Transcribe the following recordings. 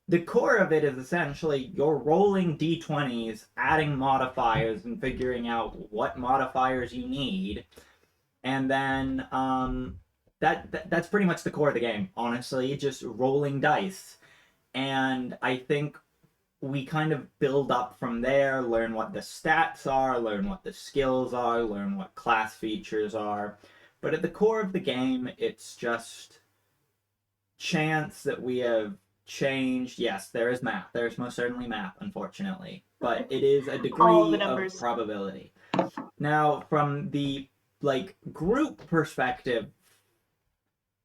the core of it is essentially you're rolling d20s, adding modifiers, and figuring out what modifiers you need, and then that's pretty much the core of the game. Honestly, just rolling dice, and I think we kind of build up from there, learn what the stats are, learn what the skills are, learn what class features are. But at the core of the game, it's just chance that we have changed. Yes, there is math. There's most certainly math, unfortunately. But it is a All the degree of numbers. probability. Now, from the group perspective,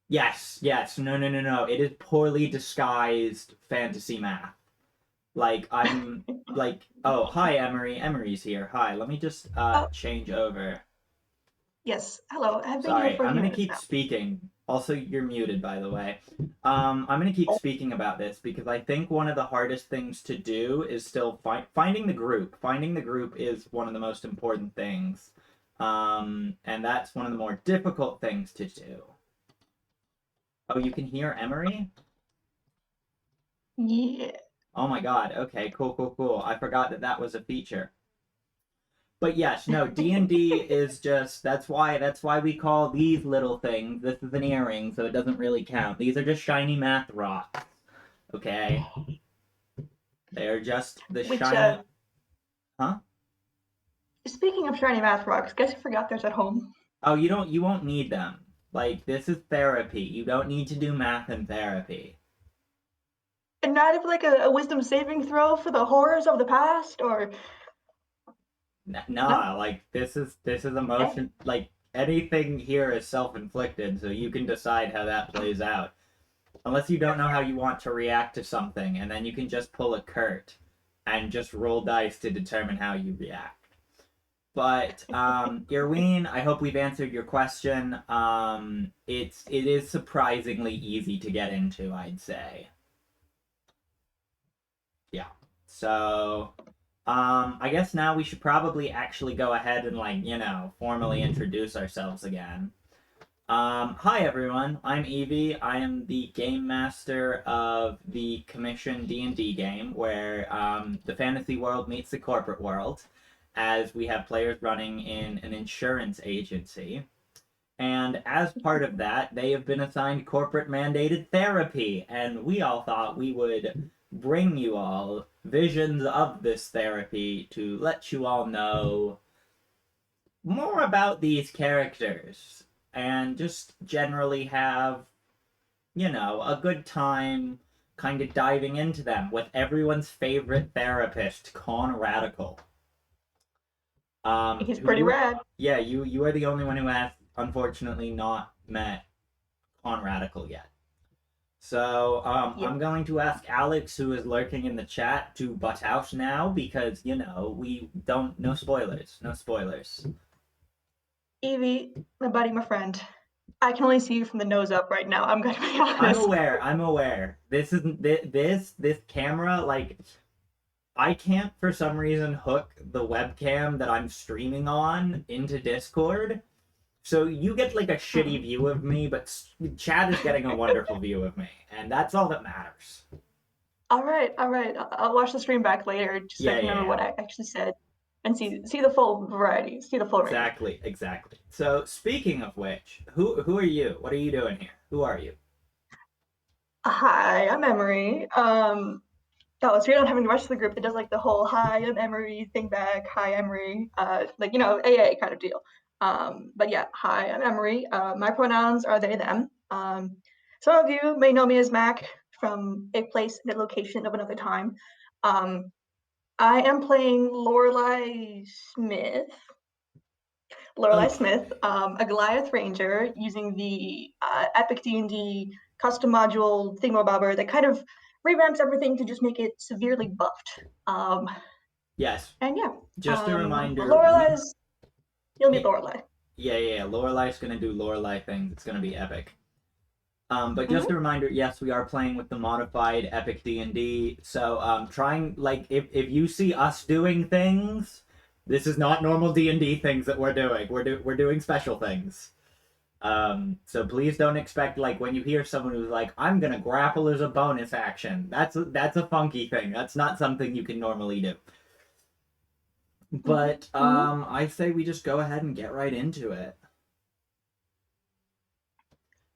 yes, no. It is poorly disguised fantasy math. I'm oh, hi Emery. Emery's here. Hi. Let me just Oh, change over. yes. Hello. I've been here Sorry, for a I'm few gonna minutes keep now. speaking. Also, you're muted, by the way. I'm gonna keep Oh, speaking about this because I think one of the hardest things to do is still finding the group. Finding the group is one of the most important things, and that's one of the more difficult things to do. Oh, you can hear Emery? yeah. Oh my God. Okay, cool. I forgot that that was a feature. But yes, no, D&D is just that's why we call these little things. This is an earring, so it doesn't really count. These are just shiny math rocks. Okay? They're just the Which, shiny. Huh? speaking of shiny math rocks, guess who forgot theirs at home? Oh, you won't need them. Like this is therapy. You don't need to do math in therapy. And not even like a wisdom saving throw for the horrors of the past, or no? Nah, like this is Dang. emotion. Like anything here is self-inflicted, so you can decide how that plays out. Unless you don't know how you want to react to something, and then you can just pull a Kurt and just roll dice to determine how you react. But Irwin, I hope we've answered your question. It is surprisingly easy to get into, I'd say. Yeah. So I guess now we should probably actually go ahead and formally introduce ourselves again. Hi everyone, I'm Evie. I am the game master of the Commission D&D game, where the fantasy world meets the corporate world, as we have players running in an insurance agency. And as part of that, they have been assigned corporate mandated therapy, and we all thought we would bring you all visions of this therapy to let you all know more about these characters and just generally have, a good time kind of diving into them with everyone's favorite therapist, Con Radical. He's Who pretty rad. yeah, you are the only one who has unfortunately not met Con Radical yet. So Yep. I'm going to ask Alex, who is lurking in the chat, to butt out now because we don't no spoilers, no spoilers. Evie, my buddy, my friend. I can only see you from the nose up right now. I'm gonna be I'm honest. aware. I'm aware. This isn't this camera. Like, I can't for some reason hook the webcam that I'm streaming on into Discord, so you get like a shitty Hmm. view of me, but Chad is getting a wonderful view of me, and that's all that matters. All right, all right. I'll watch the stream back later just so I Yeah, can yeah, remember yeah. what I actually said and see the full variety, see the full range. Exactly. So speaking of which, who are you? What are you doing here? Who are you? Hi, I'm Emery. Oh, it's weird not having the rest of the group that does like the whole "Hi, I'm Emery" thing back. Hi, Emery. Like AA kind of deal. But yeah, hi, I'm Emery. My pronouns are they, them. Some of you may know me as Mac from a place and a location of another time. Um, I am playing Lorelei Okay. Smith, a Goliath Ranger using the Epic D&D custom module thingamabobber that kind of revamps everything to just make it severely buffed. Yes. And yeah, Just a reminder, Lorelei's, you'll meet yeah, Lorelei. yeah. Lorelei's gonna do Lorelei things. It's gonna be epic. But just a Mm-hmm. reminder, yes, we are playing with the modified Epic D&D. So, trying if you see us doing things, this is not normal D&D things that we're doing. We're doing special things. So please don't expect, like, when you hear someone who's like, I'm gonna grapple as a bonus action. That's a funky thing. That's not something you can normally do. But Mm-hmm. I say we just go ahead and get right into it.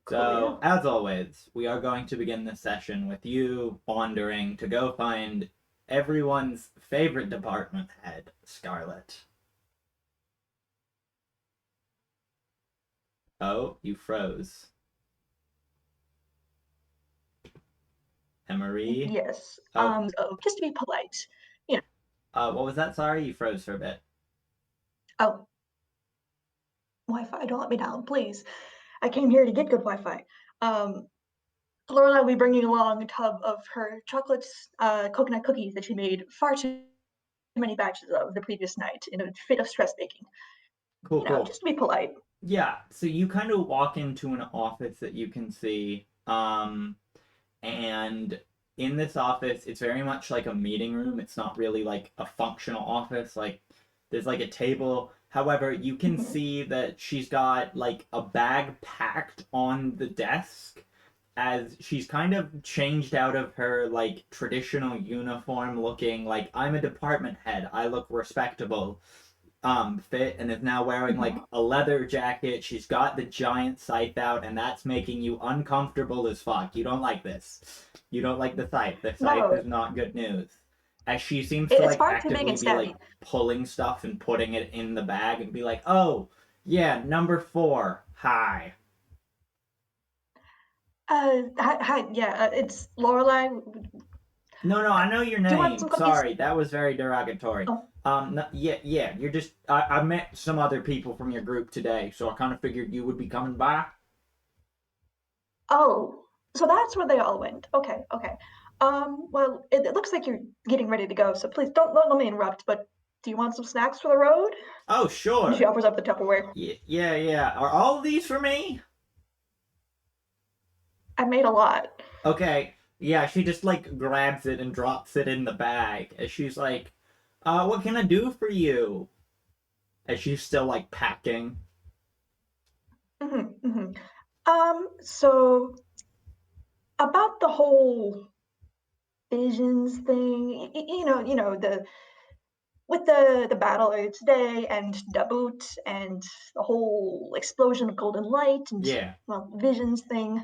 So, Coolio. as always, we are going to begin this session with you wandering to go find everyone's favorite department head, Scarlet. Oh, you froze. Emery? Yes. Oh, So just to be polite, you know. what was that? Sorry, you froze for a bit. Oh, Wi-Fi, don't let me down, please. I came here to get good Wi-Fi. Um, Lorelei will be bringing along a tub of her chocolates, coconut cookies that she made far too many batches of the previous night in a fit of stress baking. Cool, cool. Just to be polite. Yeah, so you kind of walk into an office that you can see, and in this office, it's very much like a meeting room. It's not really like a functional office. Like, there's like a table. However, you can Mhm. see that she's got like a bag packed on the desk as she's kind of changed out of her like traditional uniform looking like I'm a department head. I look respectable fit and is now wearing like Mhm. a leather jacket. She's got the giant scythe out, and that's making you uncomfortable as fuck. You don't like this. You don't like the scythe. The scythe No, is not good news. As she seems to it's like far too big actively and be like stabby. pulling stuff and putting it in the bag and be like, oh, yeah, number 4. Hi. Hi, yeah, it's Lorelei. No, no, I know your Do you want name. some cookies? Sorry, that was very derogatory. Oh, No, yeah, yeah. You're just. I met some other people from your group today, so I kind of figured you would be coming by. oh, so that's where they all went. Okay, okay. Well, it looks like you're getting ready to go, so please don't let me interrupt. But do you want some snacks for the road? Oh, And she sure. offers up the Tupperware. Yeah, yeah, yeah. Are all of these for me? I made a lot. Okay. Yeah, she just like grabs it and drops it in the bag. As she's like, what can I do for you? As she's still like packing. Hmm. So about the whole visions thing, the with the battle earlier today and Dabut and the whole explosion of golden light and Yeah. well visions thing.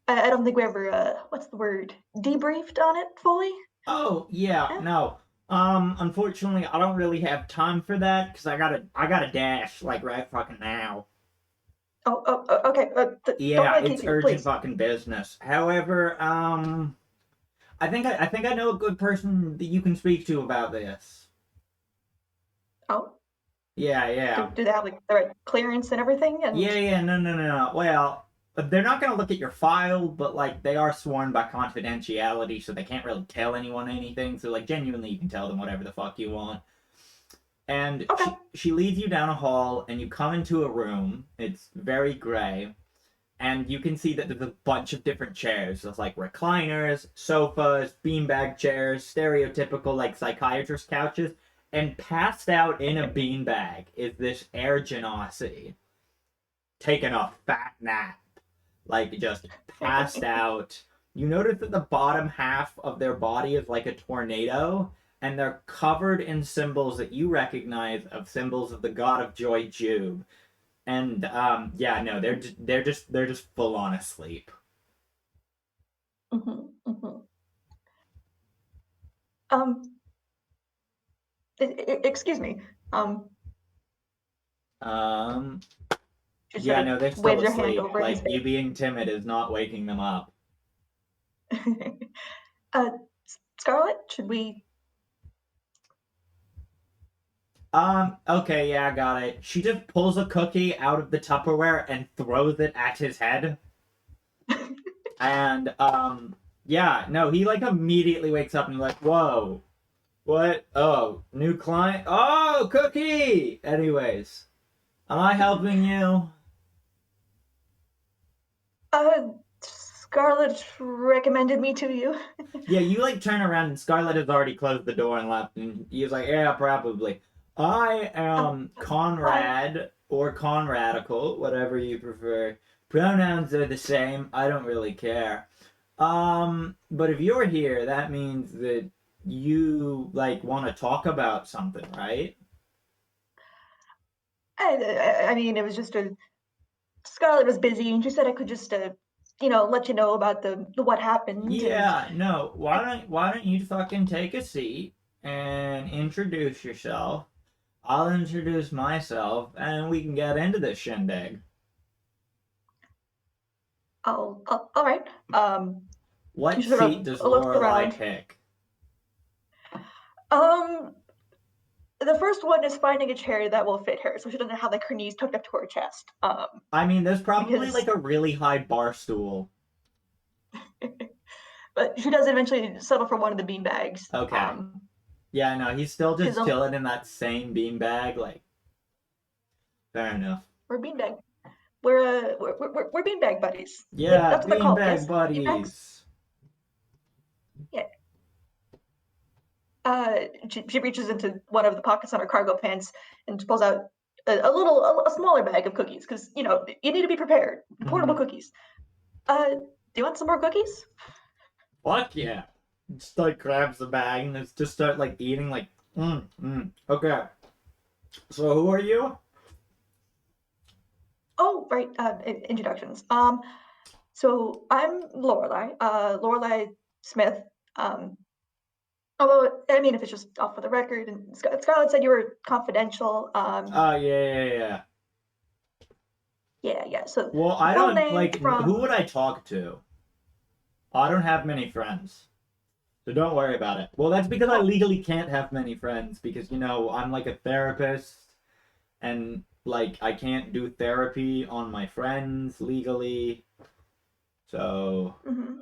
I don't think we ever what's the word debriefed on it fully. Oh, yeah, Eh? no. Unfortunately, I don't really have time for that because I gotta dash like right fucking now. Okay. Don't Yeah, let me it's keep you, urgent please. fucking business. However, I think I know a good person that you can speak to about this. Oh, Yeah, yeah. do they have like the right clearance and everything? And Yeah, yeah, no, no, no, no. Well, they're not gonna look at your file, but like they are sworn by confidentiality, so they can't really tell anyone anything. So like genuinely, you can tell them whatever the fuck you want. And okay. she leads you down a hall, and you come into a room. It's very gray, and you can see that there's a bunch of different chairs. There's like recliners, sofas, beanbag chairs, stereotypical like psychiatrist couches, and passed out in a beanbag is this air genasi taking a fat nap, like just passed out. You notice that the bottom half of their body is like a tornado, and they're covered in symbols that you recognize of symbols of the god of joy, Jube. And yeah, no, they're just full on asleep. Hmm. Um, excuse me. Um, Um, she sort yeah, of no, they're still waves her hand asleep. over his Like you being timid is not waking them up. face. uh, Scarlet, should we? Okay, yeah, I got it. She just pulls a cookie out of the Tupperware and throws it at his head. And yeah, no, he like immediately wakes up and like, whoa, what? Oh, new client. Oh, cookie. Anyways, am I helping you? Uh, Scarlet recommended me to you. Yeah, you like turn around and Scarlett has already closed the door and left, and he's like, yeah, probably. I Uh, am Hi. Conrad. or conradical, whatever you prefer. Pronouns are the same. I don't really care. But if you're here, that means that you like want to talk about something, right? I mean, it was just a Scarlett was busy, and she said I could just, let you know about the what happened, and Yeah, no. Why don't you fucking take a seat and introduce yourself? I'll introduce myself, and we can get into this shindig. all right. What She sort seat of does looks Lorelei around. pick? Um, the first one is finding a chair that will fit her, so she doesn't have like her knees tucked up to her chest. I mean, there's probably Because like a really high bar stool. but she does eventually settle for one of the bean bags. Okay. Yeah, no, he's still Because just chilling in that same beanbag. Like, fair enough. we're beanbag. We're beanbag buddies. Yeah, That's what they're called. beanbag Yes, beanbags. buddies. Yeah. She reaches into one of the pockets on her cargo pants and pulls out a smaller bag of cookies because you need to be prepared. Portable Mm-hmm. cookies. Do you want some more cookies? Fuck yeah. Just like grabs the bag and just start like eating like Okay. So who are you? Oh, right. Introductions. So I'm Lorelei. Lorelei Smith. Um, Although I mean, if it's just off for the record, and Scarlett said you were confidential. Oh yeah. Yeah, yeah. So Well, I full don't name like who from. would I talk to? I don't have many friends. So don't worry about it. Well, that's because I Oh, legally can't have many friends because I'm like a therapist and like I can't do therapy on my friends legally. So, mhm.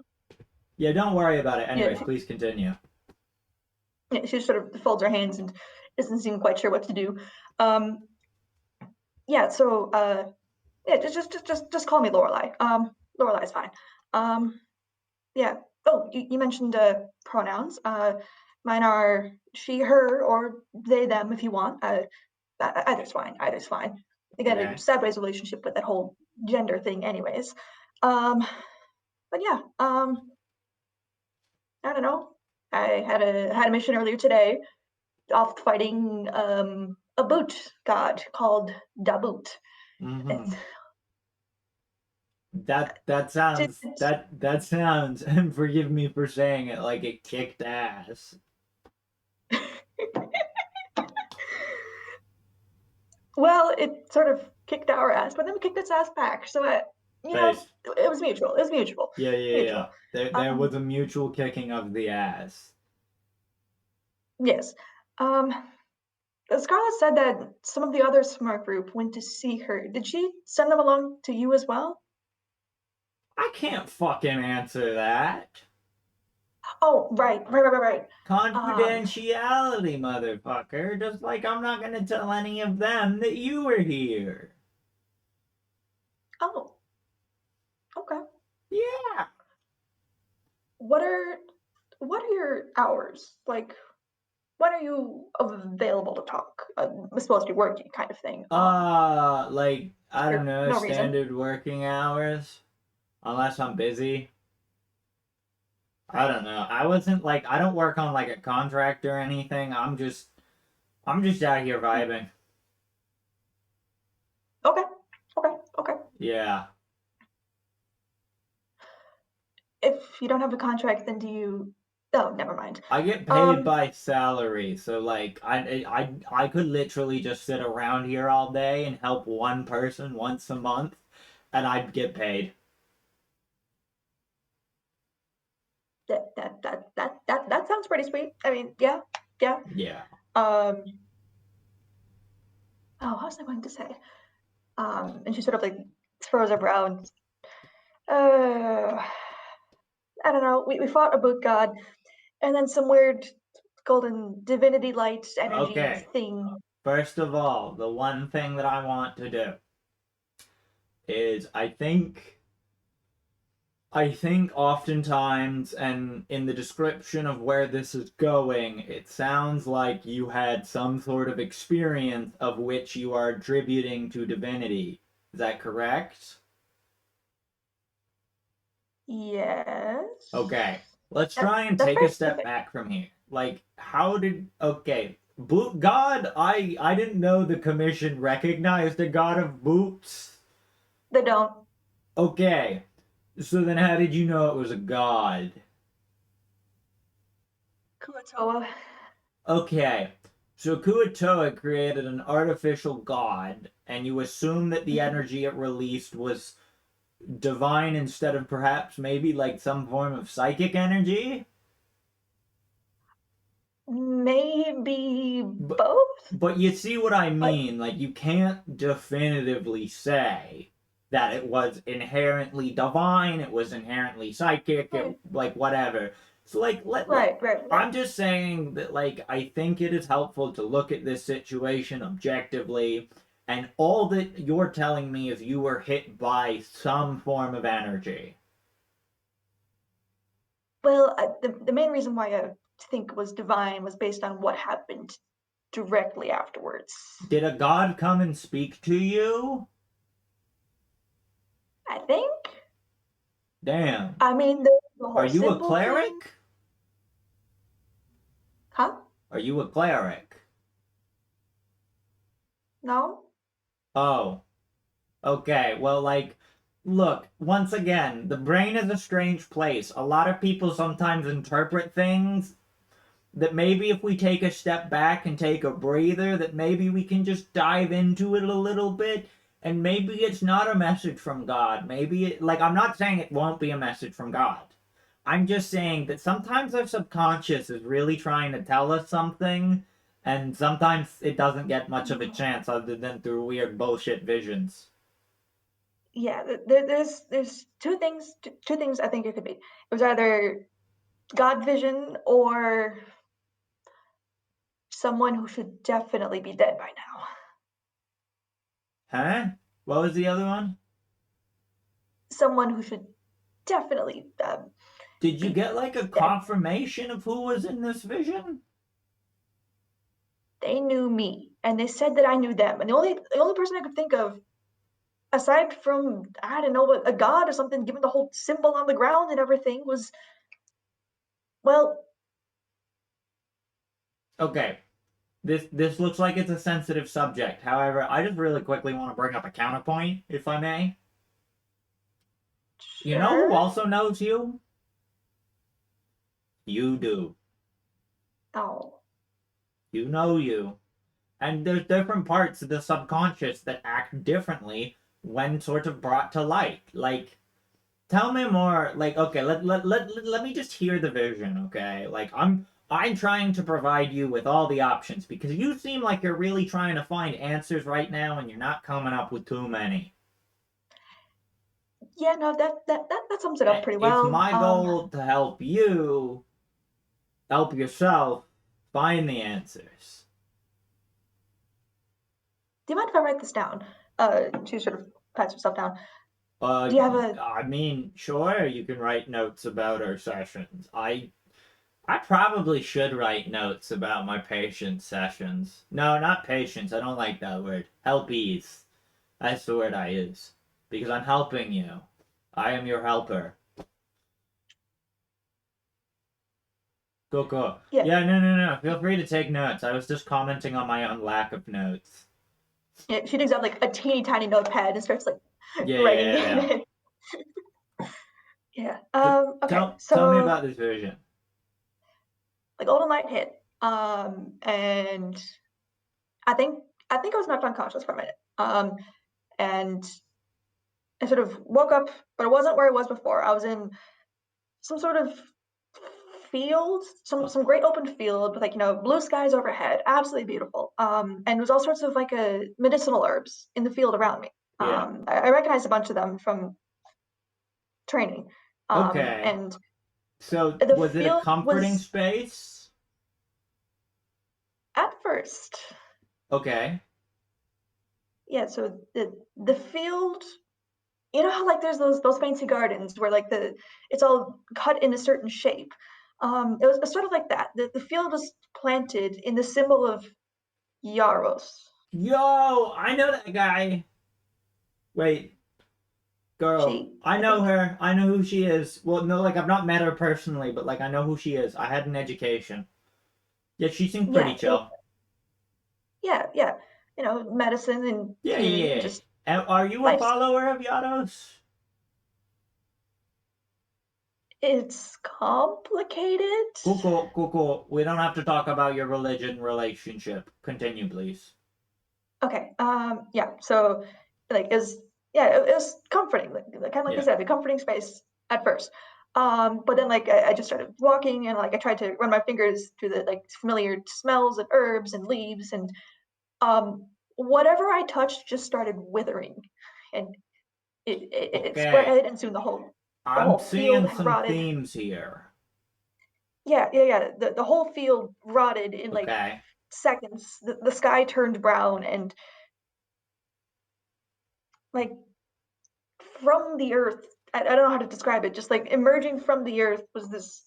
yeah, don't worry about it. Yeah. Anyways, please continue. She sort of folds her hands and doesn't seem quite sure what to do. Um, yeah. So yeah, just call me Lorelei. Lorelei's fine. Um, yeah. Oh, you mentioned pronouns. Mine are she, her, or they, them, if you want. Either's fine. Either's fine. I got a Okay. sideways relationship with that whole gender thing, anyways. Um, but yeah. I don't know. I had a mission earlier today, off fighting a boot god called Daboot. It's, Mm-hmm. That sounds and forgive me for saying it like it kicked ass. well, it sort of kicked our ass, but then we kicked its ass back. So you know, Right. it was mutual. It was mutual. Yeah. Mutual. There was Um, a mutual kicking of the ass. yes. Um, Scarlett said that some of the others from our group went to see her. Did she send them along to you as well? I can't fucking answer that. Oh, right. Um, Confidentiality, motherfucker. Just like I'm not gonna tell any of them that you were here. oh, okay. Yeah. What are what are your hours? Like, when are you available to talk? I'm supposed to be working, kind of thing. Like, I don't For know, no reason. standard working hours. Unless I'm busy. I don't know. I wasn't like, I don't work on like a contract or anything. I'm just out here vibing. Okay, okay. Yeah. If you don't have a contract, then do you? Oh, never mind. I get paid Um, by salary, so like I could literally just sit around here all day and help one person once a month, and I'd get paid. that sounds pretty sweet. I mean, yeah. Yeah. Um, oh, what was I going to say? And she sort of like furrows her brow and uh, I don't know. We fought a boot god, and then some weird golden divinity light energy Okay. thing. First of all, the one thing that I want to do is I think I think oftentimes, and in the description of where this is going, it sounds like you had some sort of experience of which you are attributing to divinity. Is that correct? Yes. Okay, let's try and That's take a very step specific. back from here. Like, how did okay, boot God? I didn't know the commission recognized a god of boots. They don't. Okay, so then how did you know it was a god? Kuatoa. Okay, so Kuatoa created an artificial god, and you assume that the Mhm. energy it released was divine instead of perhaps maybe like some form of psychic energy? Maybe But both? but you see what I Like, mean? Like you can't definitively say that it was inherently divine, it was inherently psychic, it right, like whatever. So like let right. I'm just saying that like I think it is helpful to look at this situation objectively, and all that you're telling me is you were hit by some form of energy. Well, the main reason why I think was divine was based on what happened directly afterwards. Did a god come and speak to you? I think. Damn. I mean, the Are whole you a symbol thing. cleric? Huh? Are you a cleric? No? Oh, okay. Well, like, look, once again, the brain is a strange place. A lot of people sometimes interpret things that maybe if we take a step back and take a breather, that maybe we can just dive into it a little bit. And maybe it's not a message from God. Maybe it, like, I'm not saying it won't be a message from God. I'm just saying that sometimes our subconscious is really trying to tell us something, and sometimes it doesn't get much of a Mm, chance other than through weird bullshit visions. yeah, there's two things I think it could be. It was either God vision or someone who should definitely be dead by now. Huh? What was the other one? Someone who should definitely Did you be get like a dead. confirmation of who was in this vision? They knew me, and they said that I knew them. And the only person I could think of, aside from I don't know, a god or something, given the whole symbol on the ground and everything, was well, Okay, this looks like it's a sensitive subject. However, I just really quickly want to bring up a counterpoint, if I may. You know who sure. also knows you? You do. Oh, You know you. And there's different parts of the subconscious that act differently when sort of brought to light. Like, tell me more. Like, okay, let me just hear the vision, okay? Like, I'm trying to provide you with all the options because you seem like you're really trying to find answers right now and you're not coming up with too many. yeah, no, that sums it up pretty It's well. my goal to help you help yourself find the answers. Do you mind if I write this down? She sort of pats herself down. Uh, Do you have a I mean, sure, you can write notes about our sessions. I probably should write notes about my patient sessions. No, not patients. I don't like that word. Helpies. That's the word I use. Because I'm helping you. I am your helper. Cool, cool. yeah? Yeah, no. Feel free to take notes. I was just commenting on my own lack of notes. Yeah, she digs out like a teeny tiny notepad and starts like writing in Yeah. it. Yeah. So Okay. tell me So about this vision. like golden light hit. And I think I think I was knocked unconscious for a minute. And I sort of woke up, but it wasn't where I was before. I was in some sort of field, Uh, some great open field with like blue skies overhead, absolutely beautiful. And there was all sorts of like medicinal herbs in the field around me. yeah. I recognized a bunch of them from training. Okay. And So the was it a field comforting was space? at first, Okay. yeah. So the field you know how like there's those fancy gardens where like it's all cut in a certain shape. It was sort of like that. The field was planted in the symbol of Yaros. Yo, I know that guy. Wait, girl, She, I I know think. her. I know who she is. Well, no, like I've not met her personally, but like I know who she is. I had an education. Yeah, she seems pretty Yeah, yeah, chill. yeah, yeah. Medicine and Yeah, yeah, healing, yeah. just And are you a life's follower of Yados? it's complicated. Cool, cool, cool, cool. We don't have to talk about your religion relationship. Continue, please. Okay. Yeah. So, like, it was comforting, kind of like I Yeah. said, a comforting space at first. But then like I just started walking and like I tried to run my fingers through the like familiar smells of herbs and leaves and whatever I touched just started withering, and it Okay. spread, and soon the I'm whole field seeing had some rotted. themes here. Yeah, yeah, yeah. The whole field rotted in like Okay. seconds. The sky turned brown, and like from the earth, I don't know how to describe it, just like emerging from the earth was this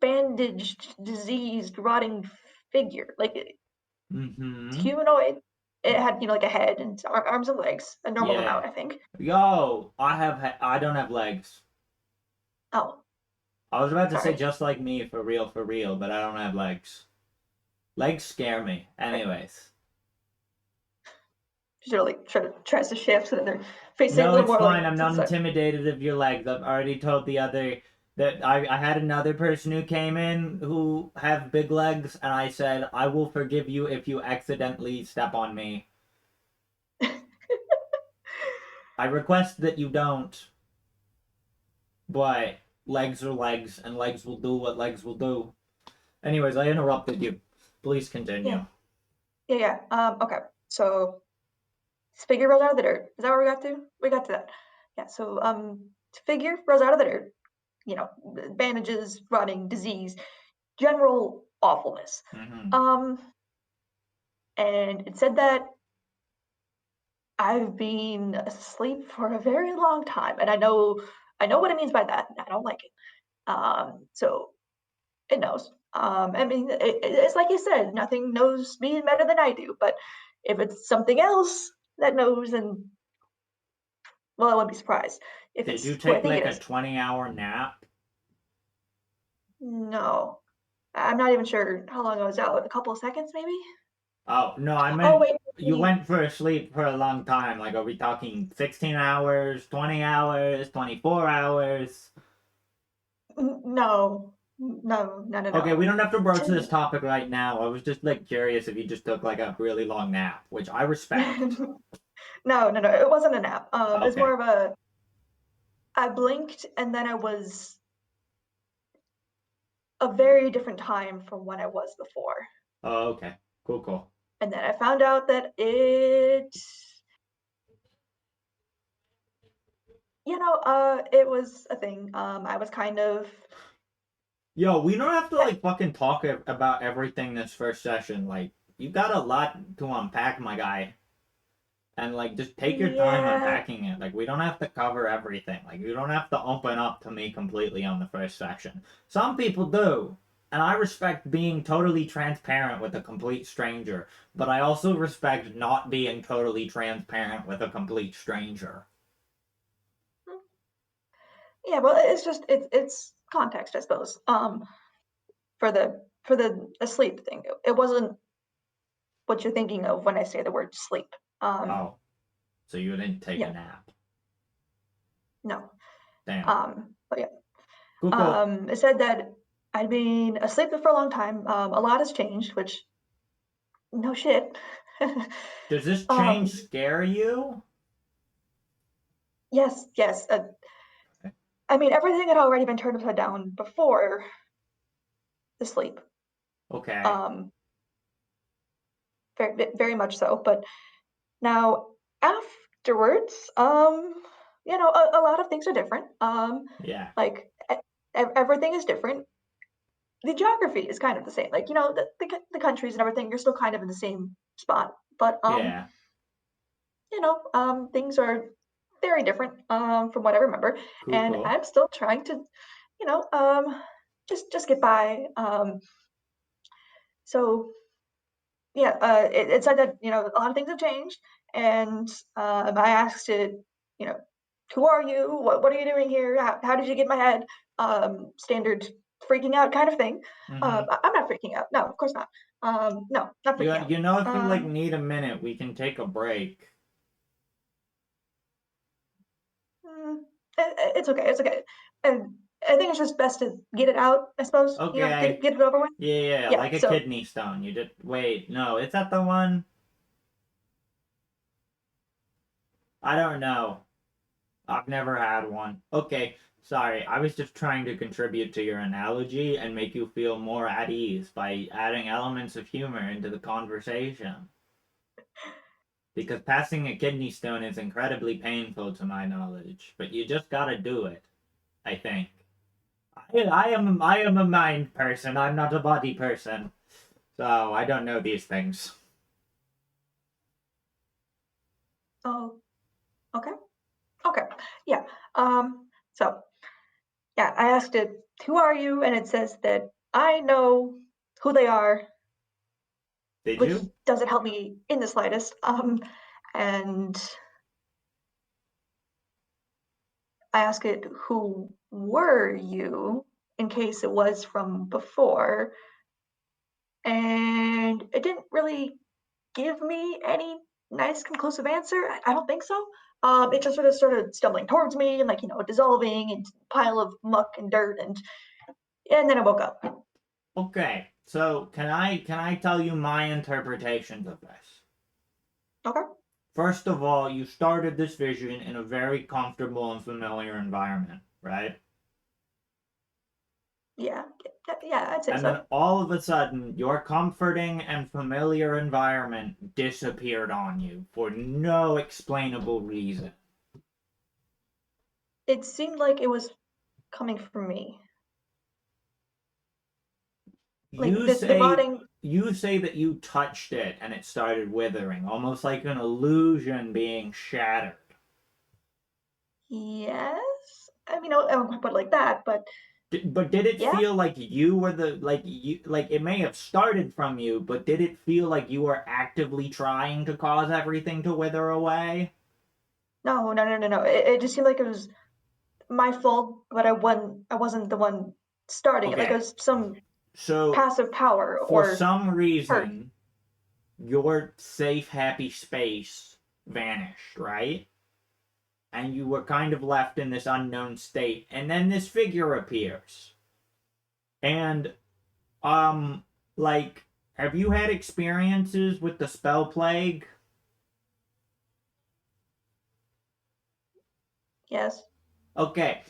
bandaged, diseased, rotting figure. Like Mm-hmm. humanoid. It had, like a head and arms and legs, a normal Yeah. amount, I think. Yo, I don't have legs. Oh, I was about to say sorry. just like me, for real, but I don't have legs. Legs scare me. Right. Anyways. She sort of like tries to shift so that they're facing a No, little it's more fine. like I'm to the not side. intimidated of your legs. I've already told the other that I had another person who came in who have big legs, and I said, I will forgive you if you accidentally step on me. I request that you don't, but legs are legs, and legs will do what legs will do. Anyways, I interrupted you. Please Yeah, continue. yeah, yeah. Okay. So figure rolls out of the dirt. Is that where we got to? We got to that. Yeah. So figure rolls out of the dirt. Bandages, rotting, disease, general awfulness. Mm-hmm. Um, and it said that I've been asleep for a very long time, and I know what it means by that. And I don't like it. So it knows. I mean, it's like you said, nothing knows me better than I do. But if it's something else that knows, and well, I wouldn't be surprised if Did it's you who I take think like it a is. 20-hour nap? No, I'm not even sure how long I was out. A couple of seconds, maybe. Oh, no, I Oh meant wait, you maybe. went for a sleep for a long time. Like, are we talking 16 hours, 20 hours, 24 hours? No, no, no, no, Okay, we no. don't have to broach this 10. topic right now. I was just like curious if you just took like a really long nap, which I respect. No, no, no. It wasn't a nap. It's Okay. more of a I blinked and then I was a very different time from when I was before. Oh, okay. Cool, cool. And then I found out that it was a thing. I was kind of Yo, we don't have to eh, like fucking talk about everything this first session. Like, you got a lot to unpack, my guy. And like, just take your time yeah, unpacking it. Like, we don't have to cover everything. Like, you don't have to open up to me completely on the first session. Some people do. And I respect being totally transparent with a complete stranger, but I also respect not being totally transparent with a complete stranger. yeah. Well, it's context, I suppose. For the asleep thing, it wasn't what you're thinking of when I say the word sleep. Um, Oh, so you didn't take a yeah, nap. no. Damn. But yeah. Cool, cool. It said that I'd been asleep for a long time. A lot has changed, which no shit. Does this change um, scare you? yes, yes. I mean, everything had already been turned upside down before the sleep. Okay. Um, very, very much so. But now afterwards, a lot of things are different. Yeah. Like everything is different. The geography is kind of the same. Like the countries and everything, you're still kind of in the same spot. But Yeah. things are very different from what I remember, Cool, and cool. I'm still trying to, you know, just get by. So yeah, it said that a lot of things have changed, and I asked it, you know, who are you? What are you doing here? How did you get in my head? Standard freaking out kind of thing. Mm-hmm. I'm not freaking out. No, of course not. No, not You, freaking out. you know, if you like Um, need a minute, we can take a break. mm, it's okay. It's okay. And I think it's just best to get it out. I suppose. Okay. Get it over with. Yeah, yeah, yeah, Yeah. like a So kidney stone. You just wait. No, is that the one? I don't know. I've never had one. Okay, sorry. I was just trying to contribute to your analogy and make you feel more at ease by adding elements of humor into the conversation. Because passing a kidney stone is incredibly painful to my knowledge, but you just gotta do it, I think. I am a mind person. I'm not a body person. So I don't know these things. oh, okay. Okay. Yeah. So yeah, I asked it, who are you? And it says that I know who they are, Did which you? doesn't help me in the slightest. And I asked it, who were you, in case it was from before, and it didn't really give me any nice conclusive answer. I don't think so. It just sort of started stumbling towards me and like dissolving into a pile of muck and dirt, and then I woke up. Okay. So can I tell you my interpretations of this? Okay. First of all, you started this vision in a very comfortable and familiar environment, right? Yeah. Yeah, I'd say And then so. all of a sudden, your comforting and familiar environment disappeared on you for no explainable reason. It seemed like it was coming from me. Like You the say rotting. you say that you touched it and it started withering, almost like an illusion being shattered. Yes. I mean, I won't put it like that, but But did it yeah. feel like you were the like it may have started from you, but did it feel like you were actively trying to cause everything to wither away? No, no, no, no, no. It just seemed like it was my fault, but I wasn't the one starting it. Like it Okay, was some so passive power for or some hurt. reason, your safe, happy space vanished, right? And you were kind of left in this unknown state, and then this figure appears. And um, like, have you had experiences with the spell plague? Yes. Okay,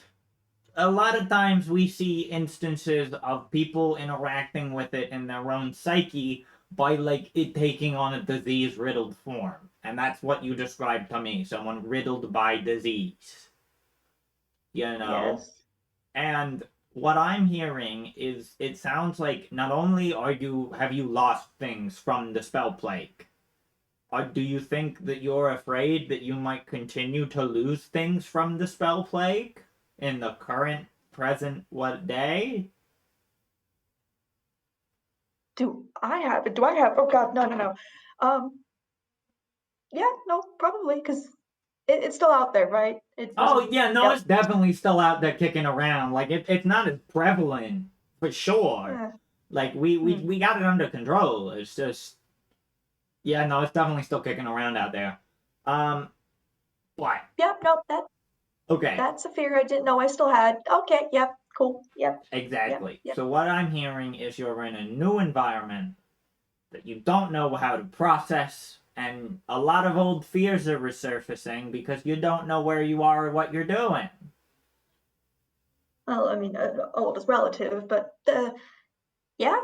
a lot of times we see instances of people interacting with it in their own psyche by like it taking on a disease riddled form. And that's what you described to me, someone riddled by disease. You know? Yes. And what I'm hearing is it sounds like not only have you lost things from the spell plague, do you think that you're afraid that you might continue to lose things from the spell plague in the current present what day? Do I have it? Do I have? Oh God, no, no, no. Um, yeah, no, probably because it's still out there, right? It Oh wasn't yeah, no, it's dealt. definitely still out there kicking around. Like it's not as prevalent for sure. Eh, Like we, we hmm. we got it under control. It's just yeah, no, it's definitely still kicking around out there. Um, but Yep, no, okay, that's a fear I didn't know I still had. Okay, yep, cool, yep, yep, exactly. yep. So what I'm hearing is you're in a new environment that you don't know how to process, and a lot of old fears are resurfacing because you don't know where you are or what you're doing. Well, I mean, old is relative, but yeah,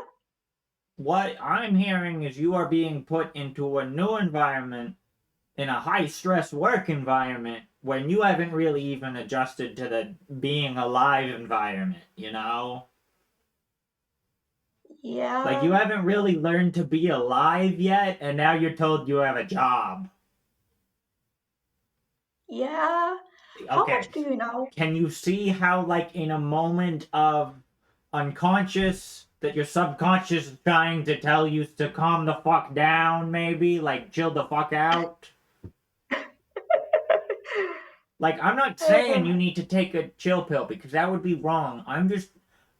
What I'm hearing is you are being put into a new environment in a high stress work environment when you haven't really even adjusted to the being alive environment, you know? Like you yeah. haven't really learned to be alive yet, and now you're told you have a job. Yeah. How Okay, much do you know? can you see how, like, in a moment of unconscious, that your subconscious is trying to tell you to calm the fuck down, maybe? Like, chill the fuck out? Like, I'm not saying you need to take a chill pill because that would be wrong. I'm just,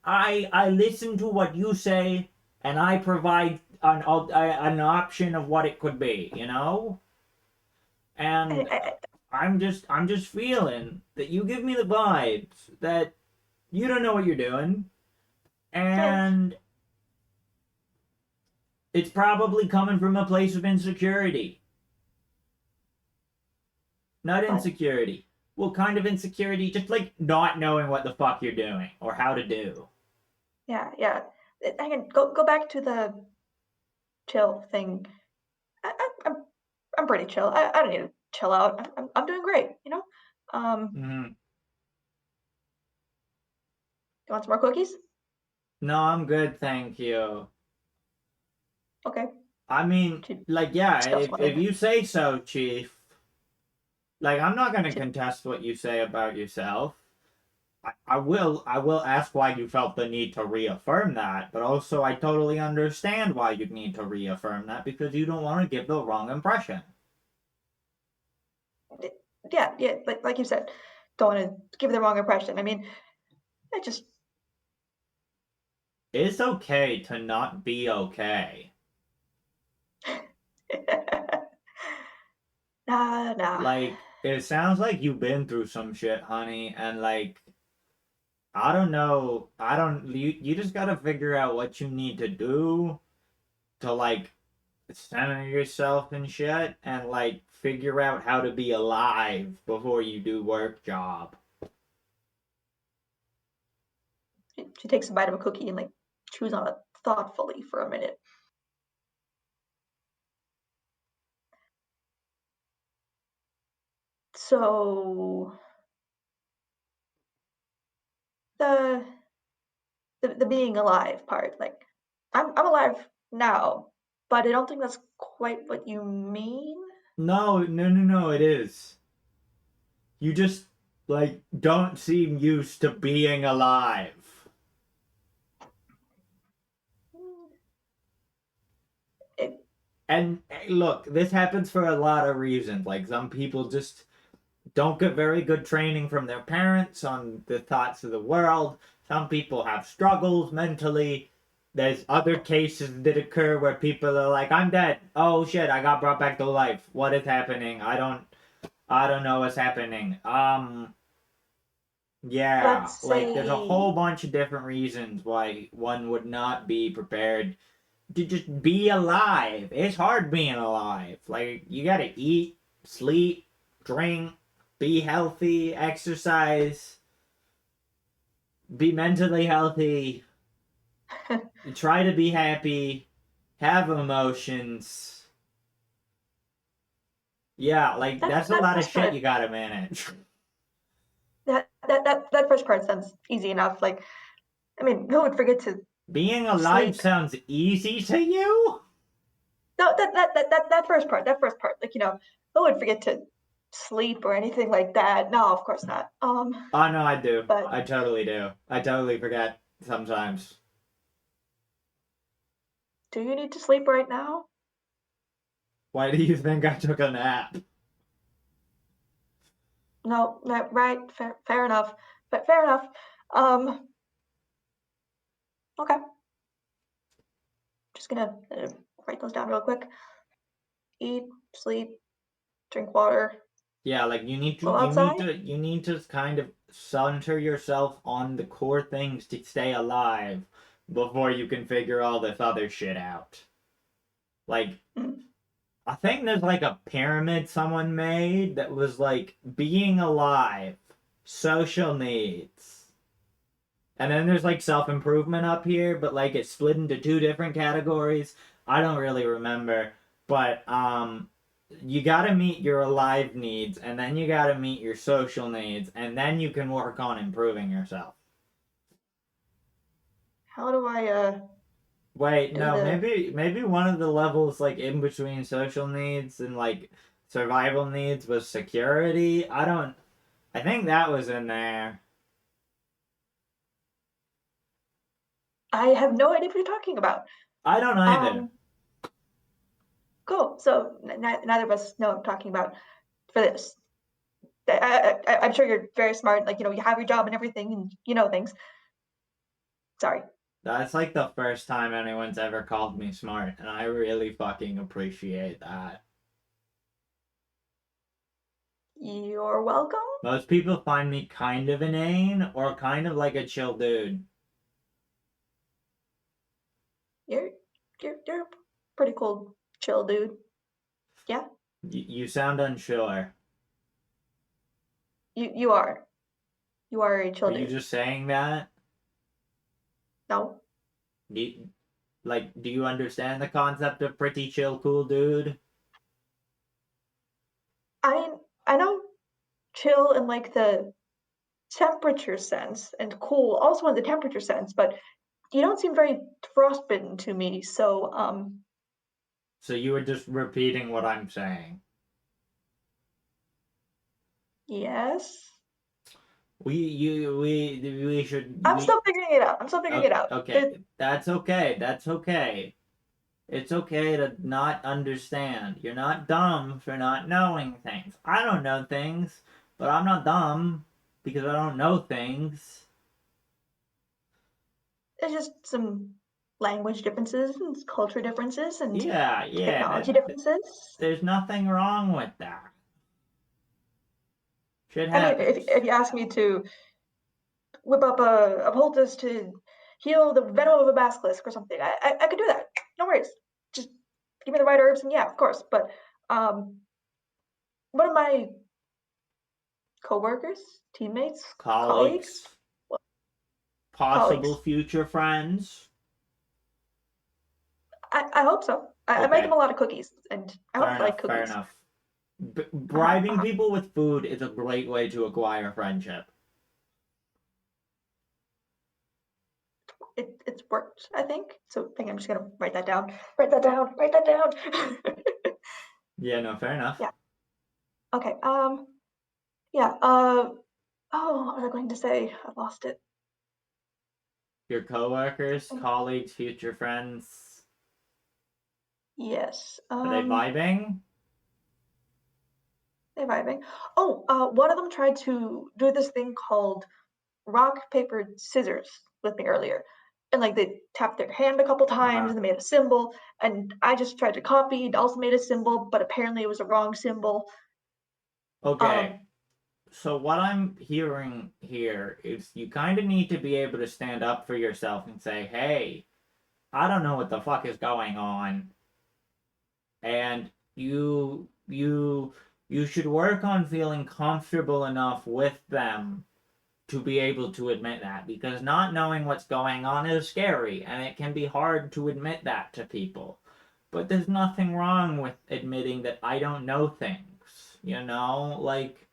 I listen to what you say and I provide an option of what it could be, you know? I, And I, I'm just feeling that you give me the vibes that you don't know what you're doing, yeah, and it's probably coming from a place of insecurity. Not but insecurity. Well, kind of insecurity, just like not knowing what the fuck you're doing or how to do. yeah, yeah. I can go back to the chill thing. I'm pretty chill. I don't need to chill out. I'm doing great, you know? Mm-hmm. You want some more cookies? No, I'm good, thank you. Okay. I mean, She like, yeah, still if sweating. you say so, Chief. Like, I'm not gonna She, contest what you say about yourself. I will ask why you felt the need to reaffirm that, but also I totally understand why you'd need to reaffirm that because you don't want to give the wrong impression. yeah, yeah, like you said, don't want to give the wrong impression. I mean, I just It's okay to not be okay. nah, nah. Like, it sounds like you've been through some shit, honey, and like, I don't know. You just gotta figure out what you need to do to like center yourself and shit and like figure out how to be alive before you do work job. She takes a bite of a cookie and like chews on it thoughtfully for a minute. So the the being alive part, like I'm alive now, but I don't think that's quite what you mean. No, no, no, no, it is. You just like don't seem used to being alive. It, And look, this happens for a lot of reasons. Like some people just don't get very good training from their parents on the thoughts of the world. Some people have struggles mentally. There's other cases that occur where people are like, "I'm dead. Oh shit, I got brought back to life. What is happening? I don't know what's happening." Yeah, let's like there's a say whole bunch of different reasons why one would not be prepared to just be alive. It's hard being alive. Like you gotta eat, sleep, drink, be healthy, exercise, be mentally healthy, try to be happy, have emotions. Yeah, like that that's a that lot of first shit part you gotta manage. that first part sounds easy enough. Like I mean, who would forget to Being alive sleep? sounds easy to you? No, that first part, like who would forget to sleep or anything like that? No, of course not. Oh no, I do. But I totally do. I totally forget sometimes. do you need to sleep right now? Why do you think I took a nap? No, no, right, fair enough. But fair enough. Um, okay. Just gonna write those down real quick. Eat, sleep, drink water, Yeah, like you need to go you need outside. to you need to kind of center yourself on the core things to stay alive before you can figure all this other shit out. Like Mm, I think there's like a pyramid someone made that was like being alive, social needs. And then there's like self-improvement up here, but like it's split into two different categories. I don't really remember, but you gotta meet your alive needs, and then you gotta meet your social needs, and then you can work on improving yourself. how do I Wait, do no, the maybe one of the levels like in between social needs and like Survival needs was security. I think that was in there. I have no idea what you're talking about. I don't either. Cool. So neither of us know what I'm talking about for this. I'm sure you're very smart. Like, you have your job and everything, and you know things. Sorry. That's like the first time anyone's ever called me smart, and I really fucking appreciate that. You're welcome. Most people find me kind of inane or kind of like a chill dude. You're a pretty cool, chill dude. Yeah. You sound unsure. You are. You are a chill Are you dude. just saying that? No. Do you understand the concept of pretty chill cool dude? I know chill in like the temperature sense and cool also in the temperature sense, but you don't seem very frostbitten to me, so So you were just repeating what I'm saying. yes. We should I'm still figuring it out. I'm still figuring it out. okay. That's okay. That's okay. It's okay to not understand. You're not dumb for not knowing things. I don't know things, but I'm not dumb because I don't know things. There's just some language differences and culture differences and Yeah. technology differences. There's nothing wrong with that. Shit I mean, happens. if you ask me to whip up a poultice to heal the venom of a basilisk or something, I could do that. No worries. Just give me the right herbs and yeah, of course. But um, one of my coworkers, teammates, colleagues, Colleagues, well, possible colleagues. future friends. I hope so. I make them Okay, a lot of cookies, and I hope they like fair cookies. enough. Uh-huh, Bribing uh-huh. people with food is a great way to acquire friendship. It's worked, I think. So I think I'm just gonna write that down. Write that down. Write that down. Yeah, no, fair enough. Yeah. Okay. Yeah. Oh, what was I going to say? I lost it. Your coworkers, colleagues, future friends, Yes. are they vibing? They vibing. Oh, one of them tried to do this thing called rock, paper, scissors with me earlier. And like they tapped their hand a couple times Uh-huh. and they made a symbol. And I just tried to copy and also made a symbol, but apparently it was a wrong symbol. Okay, Um, so what I'm hearing here is you kind of need to be able to stand up for yourself and say, hey, I don't know what the fuck is going on. And you should work on feeling comfortable enough with them to be able to admit that, because not knowing what's going on is scary and it can be hard to admit that to people. But there's nothing wrong with admitting that I don't know things, like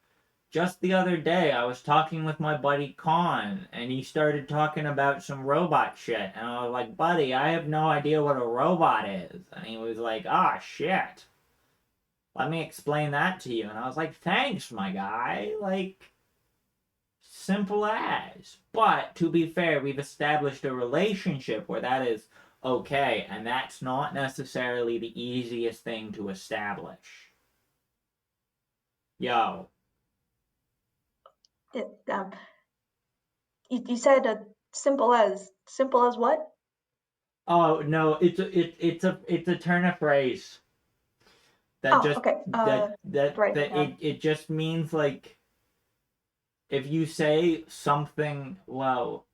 just the other day I was talking with my buddy Con and he started talking about some robot shit and I was like, buddy, I have no idea what a robot is. And he was like, ah, shit, let me explain that to you. And I was like, thanks, my guy. Like, simple as. But to be fair, we've established a relationship where that is okay, and that's not necessarily the easiest thing to establish. Yo. it, you said simple as what? Oh no, it's a turn of phrase that Oh, just okay. Write it down. it just means like if you say something well.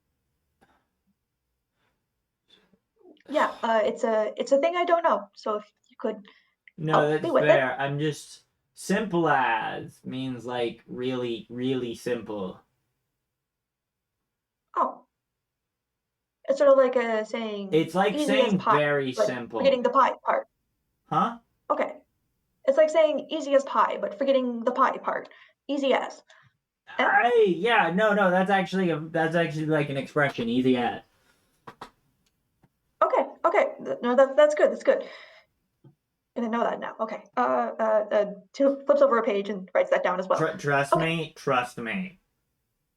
Yeah. It's a thing I don't know. So if you could No, help that's me with it. fair. I'm just simple as means like really, really simple. Oh, it's sort of like saying It's like easy as saying pie, very but forgetting simple. the pie part. Huh? Okay. It's like saying easy as pie, but forgetting the pie part. Easy as. Eh? Yeah, no, that's actually like an expression, easy as. Okay. Okay. No, that's good. That's good. gonna know that now. Okay. Flips over a page and writes that down as well. Trust Okay. me, trust me.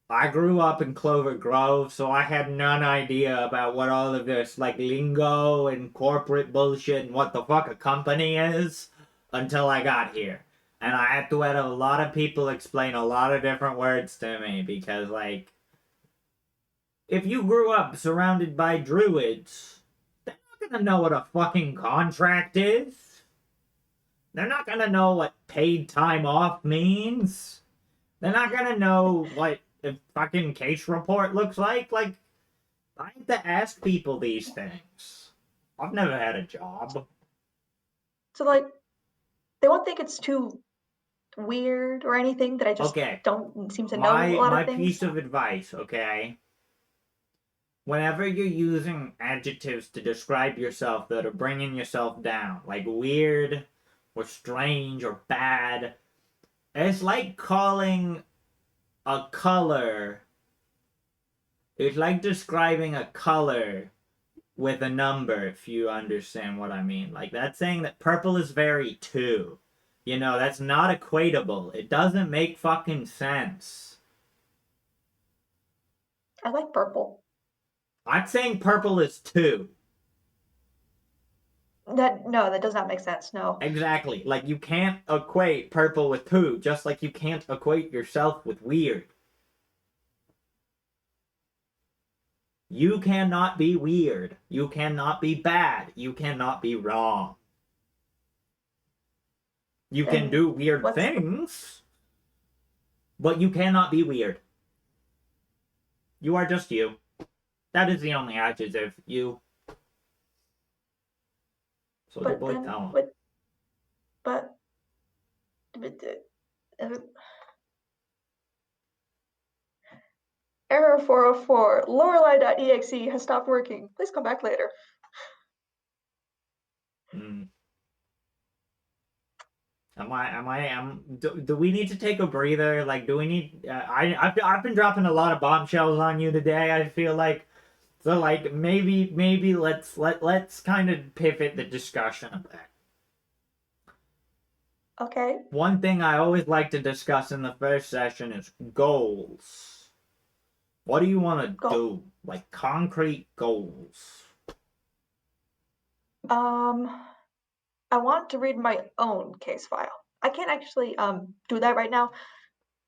I grew up in Clover Grove, so I had none idea about what all of this, like, lingo and corporate bullshit and what the fuck a company is until I got here. And I had to have a lot of people explain a lot of different words to me because, like, if you grew up surrounded by druids, they're not gonna know what a fucking contract is. They're not gonna know what paid time off means. They're not gonna know what a fucking case report looks like. Like, I have to ask people these things. I've never had a job. So like, they won't think it's too weird or anything that I just Okay, don't seem to know a lot my of things. piece of advice, okay? Whenever you're using adjectives to describe yourself that are bringing yourself down, like weird or strange or bad, it's like calling a color. It's like describing a color with a number, if you understand what I mean. Like, that's saying that purple is very two. You know, that's not equatable. It doesn't make fucking sense. I like purple. I'm saying purple is two. That does not make sense. No. Exactly. Like, you can't equate purple with two, just like you can't equate yourself with weird. You cannot be weird. You cannot be bad. You cannot be wrong. You can Then do weird what's things, but you cannot be weird. You are just you. That is the only adjective. You. So the but boy then tell him. what? But error 404. Lorelei.exe has stopped working. Please come back later. Mm. Do we need to take a breather? Like, do we need? I've been dropping a lot of bombshells on you today. I feel like, so like maybe let's kind of pivot the discussion a bit. Okay. One thing I always like to discuss in the first session is goals. What do you want to Go. do? Like concrete goals. I want to read my own case file. I can't actually do that right now.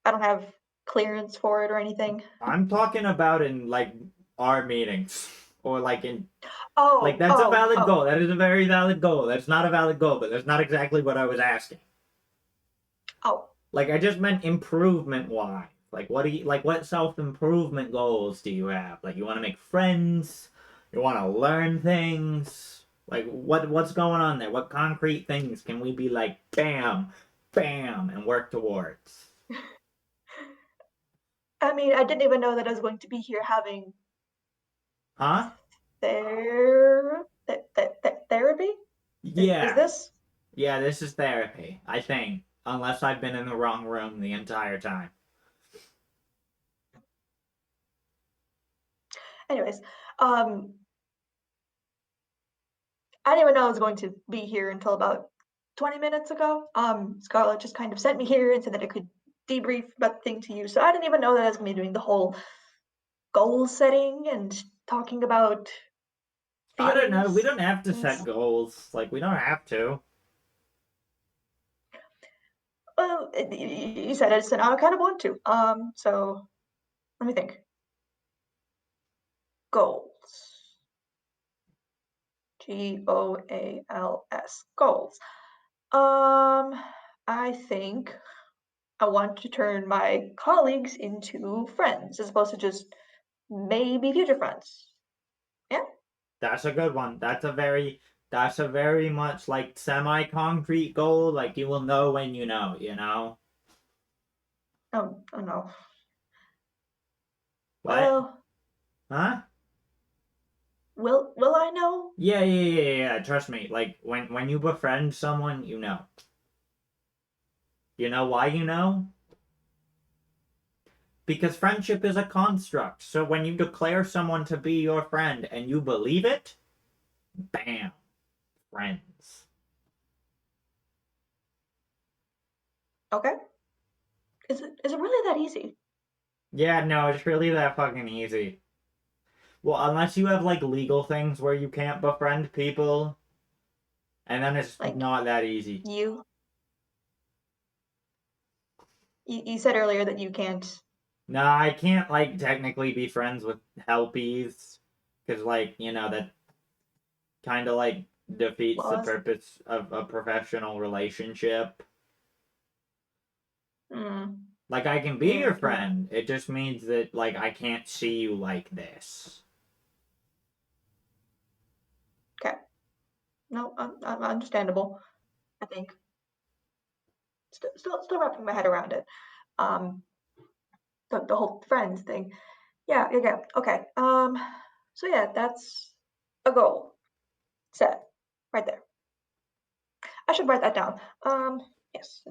I don't have clearance for it or anything. I'm talking about in like our meetings or like in like Oh, that's a oh, valid oh, goal. That is a very valid goal. That's not a valid goal, but that's not exactly what I was asking. oh. Like I just meant improvement wise. Like what self improvement goals do you have? Like you want to make friends? You want to learn things? Like what's going on there? What concrete things can we be like bam, bam and work towards? I mean, I didn't even know that I was going to be here having Huh? therapy. Is Yeah. this? Yeah, this is therapy, I think. Unless I've been in the wrong room the entire time. Anyways, I didn't even know I was going to be here until about 20 minutes ago. Scarlett just kind of sent me here and said that I could debrief about the thing to you. So I didn't even know that I was going to be doing the whole goal setting and talking about I don't know. We feelings. don't have to set goals. Like, we don't have to. Well, you said it, and I kind of want to. So let me think. Goals. GOALS. Goals. I think I want to turn my colleagues into friends as opposed to just maybe future friends. Yeah. That's a good one. That's a very much like semi-concrete goal. Like, you will know when you know, you know? Oh no. What? Well, Huh? will I know? Yeah. Trust me. Like, when you befriend someone, you know. You know why you know? Because friendship is a construct. So when you declare someone to be your friend and you believe it, bam, friends. Okay. Is it really that easy? Yeah, no, it's really that fucking easy. Well, unless you have like legal things where you can't befriend people, and then it's Like not that easy. you you said earlier that you can't No, I can't like technically be friends with helpies, because like that kind of like defeats the laws. purpose of a professional relationship. Mm, Like I can be your yeah. friend. It just means that like I can't see you like this. Okay. No, understandable. I think still wrapping my head around it. Um, the whole friends thing. Yeah. Yeah. Okay. So yeah, that's a goal set right there. I should write that down. Yes.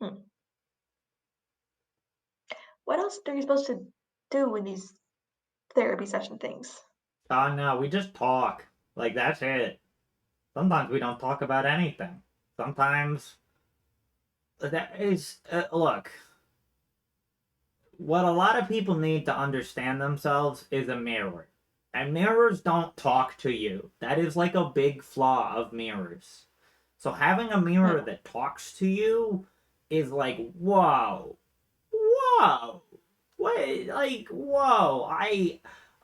Hmm. What else are you supposed to do in these therapy session things? Oh no, we just talk. Like that's it. Sometimes we don't talk about anything. Sometimes that is look. What a lot of people need to understand themselves is a mirror. And mirrors don't talk to you. That is like a big flaw of mirrors. So having a mirror Hmm. that talks to you is like, whoa, whoa, wait, like, whoa.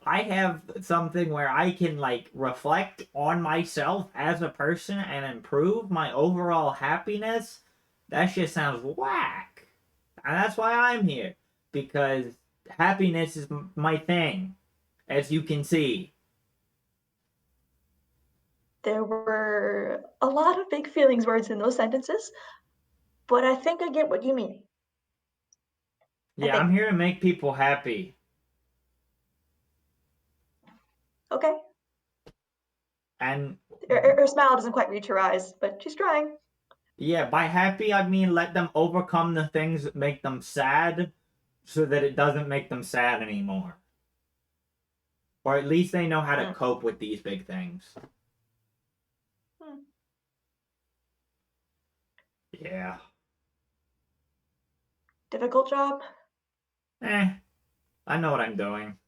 I have something where I can like reflect on myself as a person and improve my overall happiness. That shit sounds whack. And that's why I'm here. Because happiness is my thing, as you can see. There were a lot of big feelings words in those sentences, but I think I get what you mean. I Yeah, I'm think. here to make people happy. Okay. And Her smile doesn't quite reach her eyes, but she's trying. yeah, by happy, I mean let them overcome the things that make them sad so that it doesn't make them sad anymore. Or at least they know how to Hmm. cope with these big things. Hmm. Yeah. Difficult job? Eh, I know what I'm doing.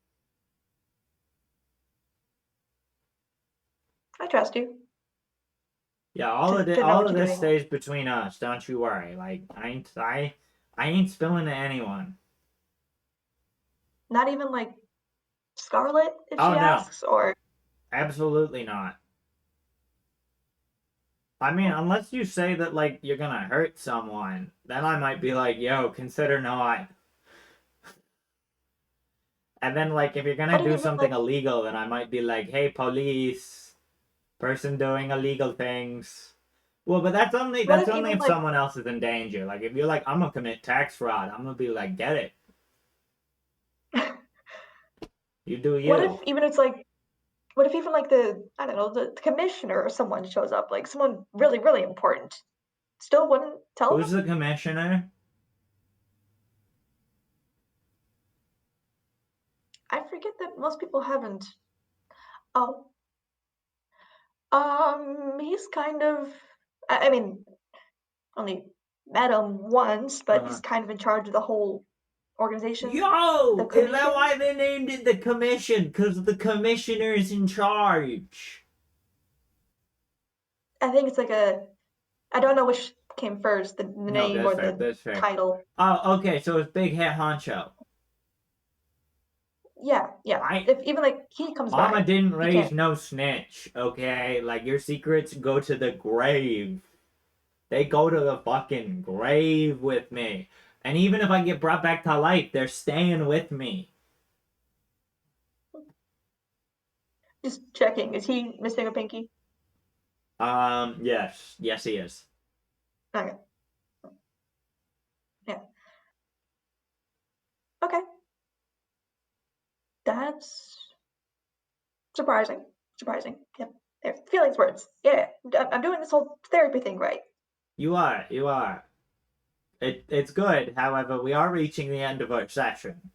I trust you Yeah, to know all what of you're this doing well. stays between us. Don't you worry. Like I ain't spilling to anyone. Not even like Scarlet if Oh she no, asks, or absolutely not. I mean, hmm. unless you say that like you're gonna hurt someone, then I might be like, yo, consider not. And then like if you're What gonna if do even something like illegal, then I might be like, hey, police, person doing illegal things. Well, but what that's if only even if like someone else is in danger. Like if you're like, I'm gonna commit tax fraud, I'm gonna be like, get it. You do what if you. even it's like what if even like the I don't know the commissioner or someone shows up like someone really important still wouldn't tell them? Who's the commissioner? I forget that most people haven't. Oh, he's kind of. I mean, only met him once, but Uh-huh. he's kind of in charge of the whole organization, the Yo, is that commission. why they named it the commission? Because the commissioner's in charge. I think it's like a. I don't know which came first, the No, name that's or fair. the That's fair. title. Oh, okay. So it's big head honcho. Yeah, yeah. I If even like he comes Mama by, didn't he raise can't. no snitch. Okay, like your secrets go to the grave. They go to the fucking grave with me. And even if I get brought back to life, they're staying with me. Just checking. Is he missing a pinky? Yes, yes, he is. Okay. Yeah. Okay. That's surprising. Surprising. Yep. There. Feelings words. Yeah. I'm doing this whole therapy thing right. You are, you are. It's good. However, we are reaching the end of our session.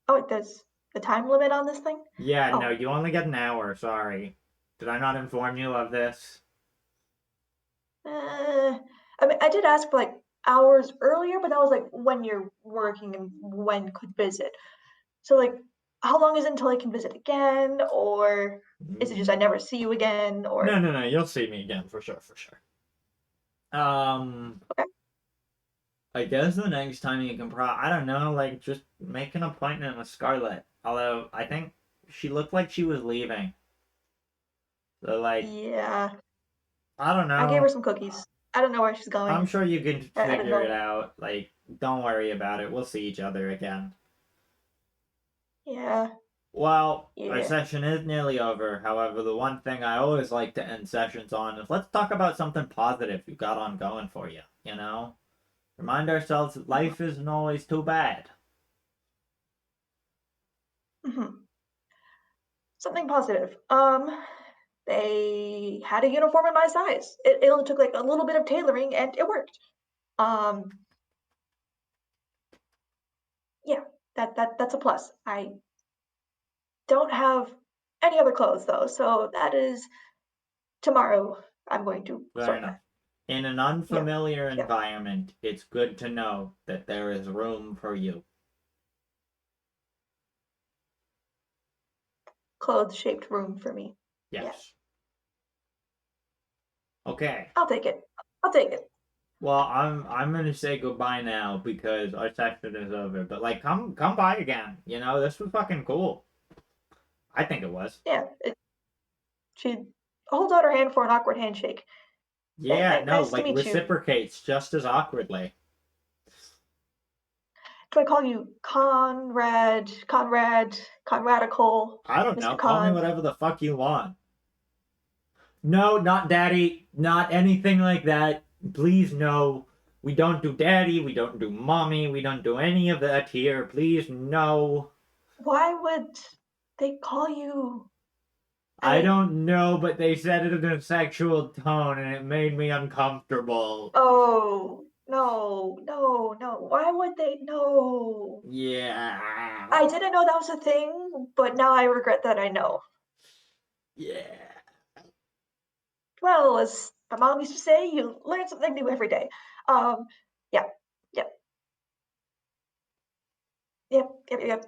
Oh, there's the time limit on this thing? Yeah, no, Oh, you only get an hour. Sorry. Did I not inform you of this? I mean, I did ask for like hours earlier, but that was like when you're working and when could visit. So like, how long is it until I can visit again, or is it just I never see you again, or No. You'll see me again for sure, for sure. okay? I guess the next time you can I don't know, like just make an appointment with Scarlett. Although I think she looked like she was leaving. So like, Yeah, I don't I gave her know. some cookies. I don't know where she's I'm going. sure you can I don't figure it know. out. Like, don't worry about it. We'll see each other again. Yeah, Well, our yeah. session is nearly over. However, the one thing I always like to end sessions on is let's talk about something positive you got on going for you, you know? Remind ourselves that life isn't always too bad. Hmm. Something positive. They had a uniform in my size. It only took like a little bit of tailoring and it worked. Um, yeah, that's a plus. I don't have any other clothes though, so that is tomorrow. I'm going to Fair sort enough. that. In an Yeah, unfamiliar yeah. environment, it's good to know that there is room for you. Clothes shaped room for me. Yeah, Yes. Okay. I'll take it. I'll take it. Well, I'm gonna say goodbye now because our session is over. But like, come by again. You know, this was fucking cool. I think it was. Yeah, she holds out her hand for an awkward handshake. Yeah, no, Nice to like meet you. reciprocates just as awkwardly. Do I call you Conrad, Conrad, Conradical, I don't know. Mr. Call me Con? whatever the fuck you want. No, not daddy. Not anything like that. Please, no. We don't do daddy. We don't do mommy. We don't do any of that here. Please, no. Why would they call you? I I don't know, but they said it in a sexual tone and it made me uncomfortable. oh no. Why would they no? Yeah. I didn't know that was a thing, but now I regret that I know. Yeah. Well, as my mom used to say, you learn something new every day. Um, yeah, yep, yep.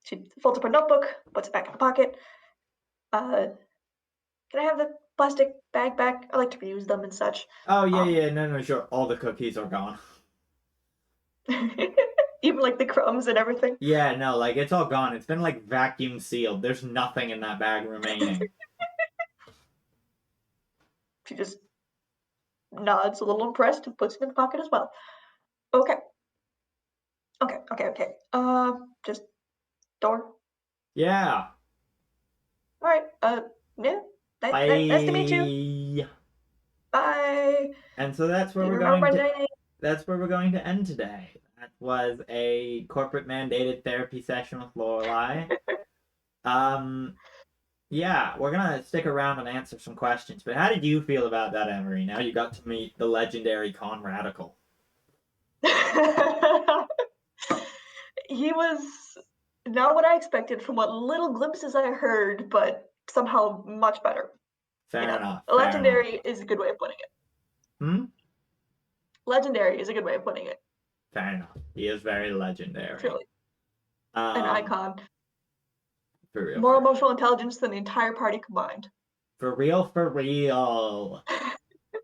She folds up her notebook, puts it back in her pocket. Uh, can I have the plastic bag back? I like to reuse them and such. Oh, Um, no, sure. All the cookies are gone. even like the crumbs and everything. Yeah, no, like it's all gone. It's been like vacuum sealed. There's nothing in that bag remaining. She just nods, a little impressed, and puts it in the pocket as well. Okay, okay. Just door. Yeah. All right. Yeah. Nice to meet you. Bye. Bye. And so that's where You we're remember going my to name? that's where we're going to end today. That was a corporate mandated therapy session with Lorelei. Um yeah, we're gonna stick around and answer some questions. But how did you feel about that, Emery? Now you got to meet the legendary Con Radical. He was not what I expected from what little glimpses I heard, but somehow much better. You Fair know, enough, fair enough. legendary is a good way of putting it. Hmm? Legendary is a good way of putting it. Fair enough. He is very legendary. Truly, an Um, icon. for real, More for real. emotional intelligence than the entire party combined. For real, for real.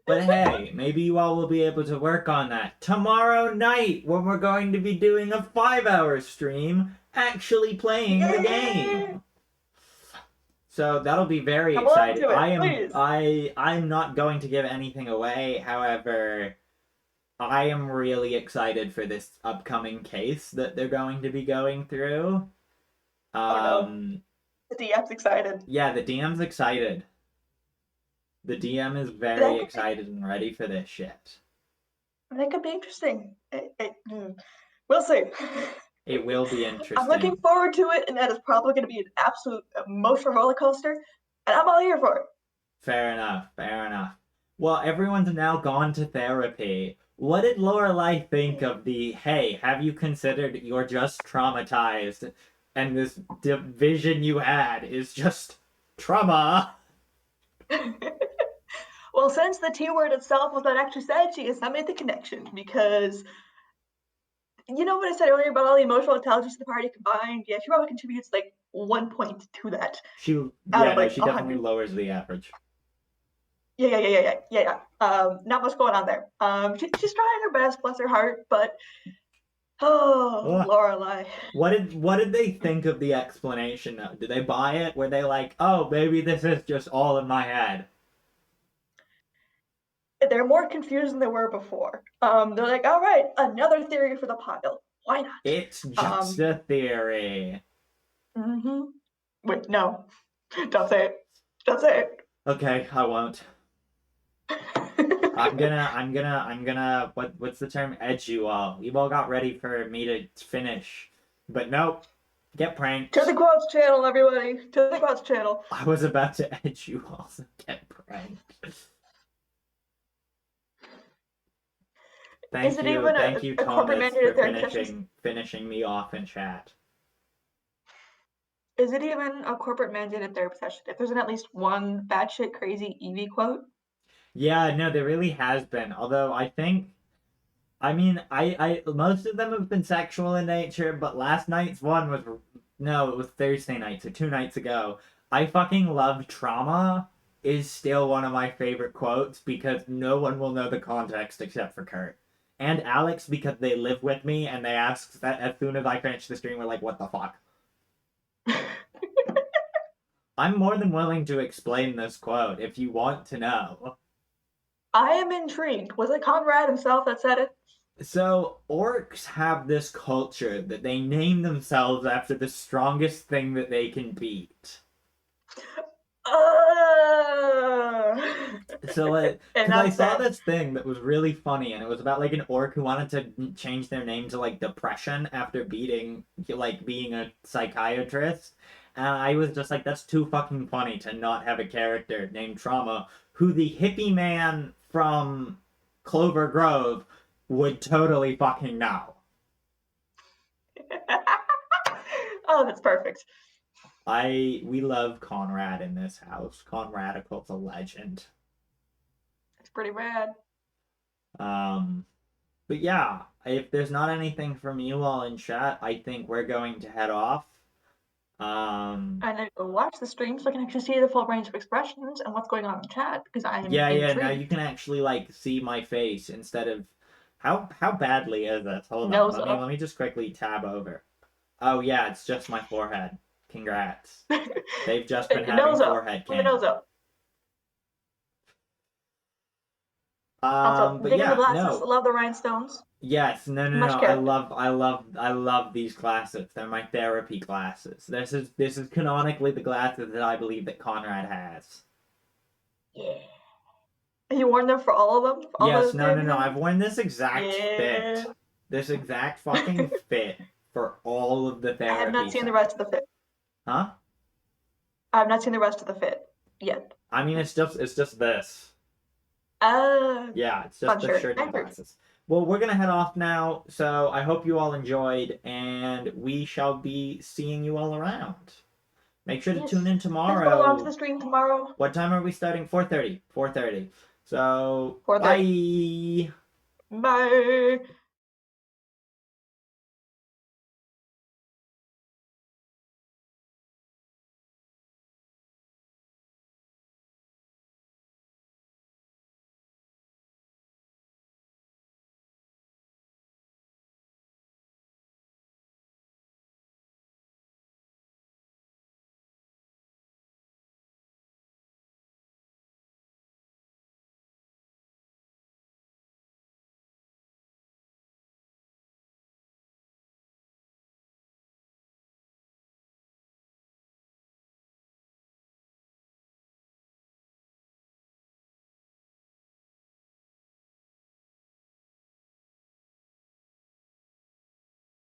But hey, maybe you all will be able to work on that tomorrow night when we're going to be doing a 5-hour stream actually playing the Yay! game. So that'll be very Come on exciting. to it, please. I'm not going to give anything away. However, I am really excited for this upcoming case that they're going to be going through. Oh no, Um the DM's excited. yeah, the DM's excited. The DM is very That could be, excited and ready for this shit. that could be interesting. We'll see. It will be I'm looking interesting. forward to it, and that is probably going to be an absolute emotional roller coaster, and I'm all here for it. Fair enough, fair enough. Well, everyone's now gone to therapy. What did Lorelei think of the, hey, have you considered you're just traumatized and this division you had is just trauma? Well, since the T word itself was not actually said, she has not made the connection because you know what I said earlier about all the emotional intelligence of the party combined? Yeah, she probably contributes like 1 point to that out Yeah, of no, like she definitely 100. lowers the average. Yeah. Not much going on there. She's trying her best, bless her heart, but oh, Ugh. Lorelei. What did they think of the explanation though? Did they buy it? Were they like, oh, maybe this is just all in my head? They're more confused than they were before. They're like, all right, another theory for the pile. Why not? It's just a theory. Mm-hmm. Wait, no, don't say it. Don't say Okay, I won't. it. What's the term? Edge you all. You all got ready for me to finish. But nope. Get To the pranked. quotes channel, everybody. To the quotes channel. I was about to edge you all, so get pranked. Is it even Thank you, a corporate Thomas, for mandated therapy session? finishing me off in chat. Is it even a corporate mandated therapy session? If there's at least one batshit crazy Evie quote, Yeah, no, there really has been. Although I mean, most of them have been sexual in nature, but last night's one was, no, it was Thursday night, so 2 nights ago. I fucking love trauma is still one of my favorite quotes because no one will know the context except for Kurt. And Alex because they live with me and they ask that as soon as I finish the stream, we're like, what the fuck? I'm more than willing to explain this quote if you want to know. I am intrigued. Was it Conrad himself that said it? So, orcs have this culture that they name themselves after the strongest thing that they can beat. Uh... So, because I Enough saw said. this thing that was really funny, and it was about like an orc who wanted to change their name to like depression after being a psychiatrist. And I was just like, that's too fucking funny to not have a character named Trauma, who the hippie man from Clover Grove would totally fucking know. Oh, that's perfect. We love Conrad in this house. Conradical's a legend. It's pretty rad. Um, but yeah, if there's not anything from you all in chat, I think we're going to head off. And I go watch the stream so I can actually see the full range of expressions and what's going on in the chat because I am Yeah. Now you intrigued. can actually like see my face instead of how badly is this? Hold on, Nose let up. me just quickly tab over. Oh yeah, it's just my forehead. Congrats. They've just been having Nose up. forehead From the nose cancer. up. Also, But digging the yeah, glasses. no. Love the rhinestones. Yes, no. Much kept. I love these glasses. They're my therapy glasses. This is canonically the glasses that I believe that Conrad has. Yeah. You worn them for all of them? For all Yes, the no, therapy I've sessions? worn this exact Yeah. fit. This exact fucking fit for all of the I have therapy not seen the rest of sessions. the fit. Huh? I have not seen the rest of the fit yet. I mean it's just this. Uh, Yeah, it's just Fun the shirt. shirt and Accurate. glasses. Well, we're gonna head off now, so I hope you all enjoyed, and we shall be seeing you all around. Make sure to Yes. tune in Please go along to tomorrow. the stream tomorrow. What time are we starting? 4:30. 4:30. So, 4:30. bye. Bye.